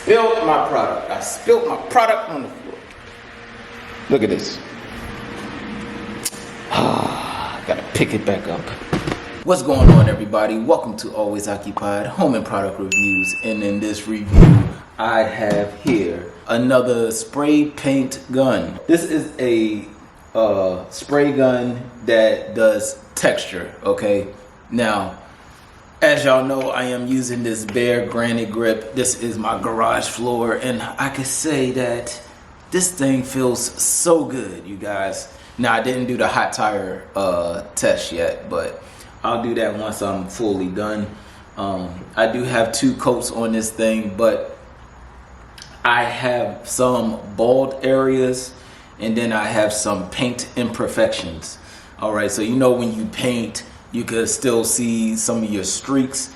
spilled my product. I spilled my product on the floor. Look at this. Gotta pick it back up. What's going on, everybody? Welcome to Always Occupied Home and Product Reviews. And in this review, I have here another spray paint gun. This is a spray gun that does texture, okay? Now, as y'all know, I am using this Behr granite grip. This is my garage floor, and I can say that this thing feels so good, you guys. Now, I didn't do the hot tire test yet, but I'll do that once I'm fully done. I do have 2 coats on this thing, but I have some bald areas, and then I have some paint imperfections. All right, so you know when you paint, you could still see some of your streaks,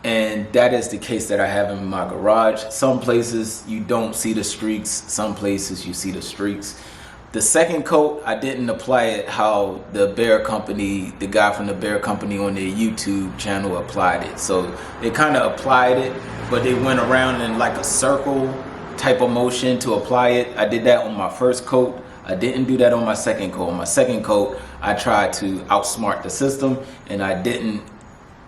and that is the case that I have in my garage. Some places you don't see the streaks, some places you see the streaks. The second coat, I didn't apply it how the Behr company, the guy from the Behr company on their YouTube channel applied it. So they kind of applied it, but they went around in like a circle type of motion to apply it. I did that on my first coat. I didn't do that on my second coat. On my second coat, I tried to outsmart the system, and I didn't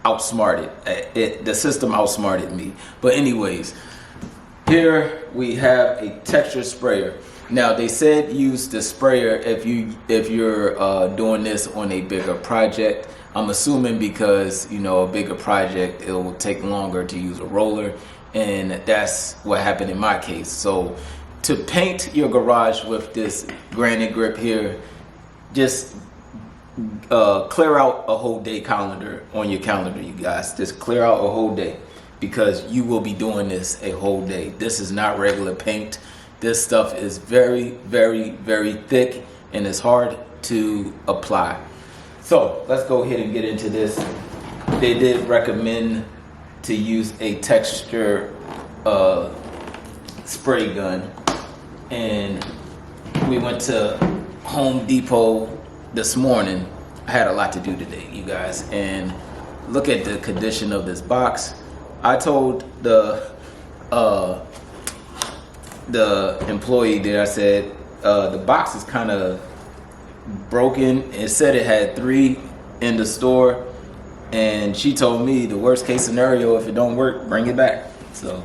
outsmart it. The system outsmarted me. But anyways, here we have a texture sprayer. Now they said use the sprayer if you're doing this on a bigger project. I'm assuming because, you know, a bigger project, it will take longer to use a roller, and that's what happened in my case. So to paint your garage with this granite grip here, just clear out a whole day calendar on your calendar, you guys. Just clear out a whole day, because you will be doing this a whole day. This is not regular paint. This stuff is very, very, very thick, and it's hard to apply. So let's go ahead and get into this. They did recommend to use a texture spray gun, and we went to Home Depot this morning. I had a lot to do today, you guys, and look at the condition of this box. I told the employee there, I said, the box is kind of broken. It said it had 3 in the store, and she told me the worst case scenario, if it don't work, bring it back. So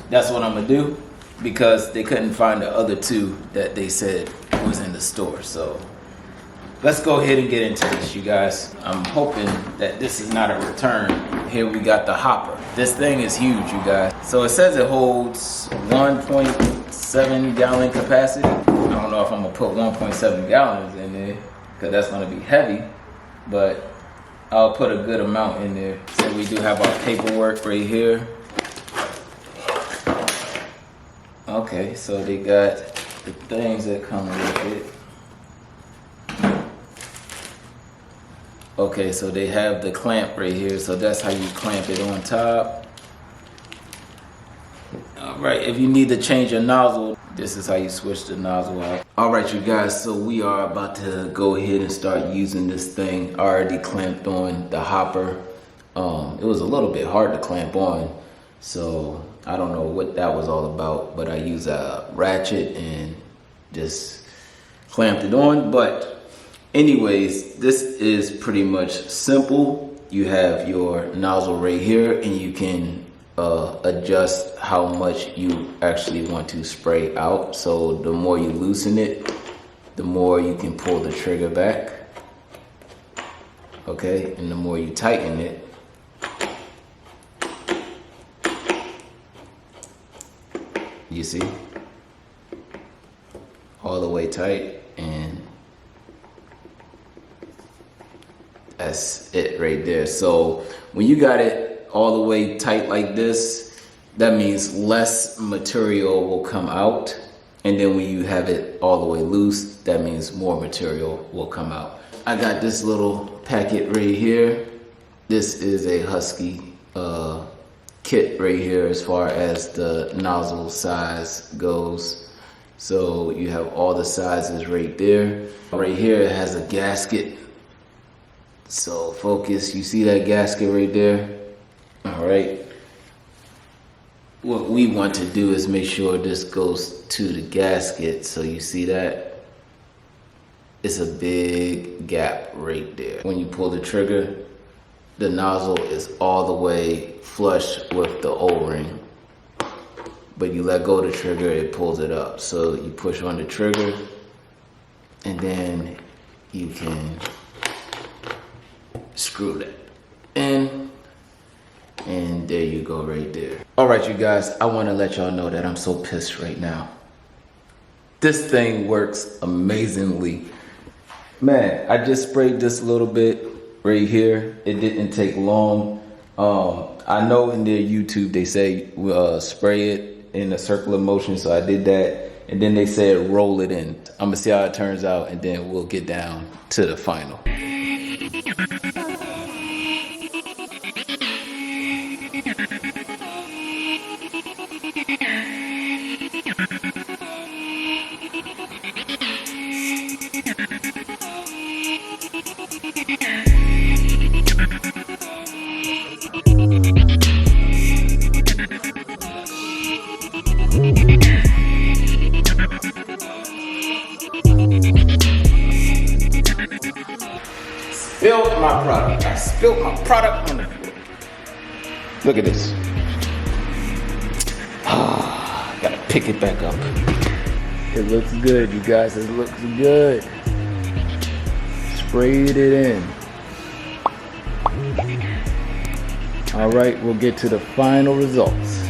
that's what I'm gonna do, because they couldn't find the other 2 that they said was in the store. So let's go ahead and get into this, you guys. I'm hoping that this is not a return. Here we got the hopper. This thing is huge, you guys. So it says it holds 1.7 gallon capacity. I don't know if I'm gonna put 1.7 gallons in there, because that's gonna be heavy, but I'll put a good amount in there. So we do have our paperwork right here. Okay, so they got the things that come with it. Okay, so they have the clamp right here, so that's how you clamp it on top. All right, if you need to change your nozzle, this is how you switch the nozzle out. All right, you guys, so we are about to go ahead and start using this thing. I already clamped on the hopper. It was a little bit hard to clamp on, so I don't know what that was all about, but I used a ratchet and just clamped it on. But anyways, this is pretty much simple. You have your nozzle right here, and you can adjust how much you actually want to spray out. So the more you loosen it, the more you can pull the trigger back. Okay, and the more you tighten it, you see, all the way tight, and that's it right there. So when you got it all the way tight like this, that means less material will come out. And then when you have it all the way loose, that means more material will come out. I got this little packet right here. This is a Husky kit right here as far as the nozzle size goes. So you have all the sizes right there. Right here it has a gasket. So focus, you see that gasket right there? All right. what we want to do is make sure this goes to the gasket. So you see that? It's a big gap right there. When you pull the trigger, the nozzle is all the way flush with the O-ring. But you let go of the trigger, it pulls it up. So you push on the trigger, and then you can screw that in, and there you go right there. All right, you guys, I want to let y'all know that I'm so pissed right now. This thing works amazingly. Man, I just sprayed this little bit right here. It didn't take long. I know in their YouTube they say spray it in a circular motion, so I did that, and then they said roll it in. I'm gonna see how it turns out, and then we'll get down to the final. Spilled my product. I spilled my product on the floor. Look at this. Gotta pick it back up. It looks good, you guys. It looks good. Sprayed it in. All right, we'll get to the final results.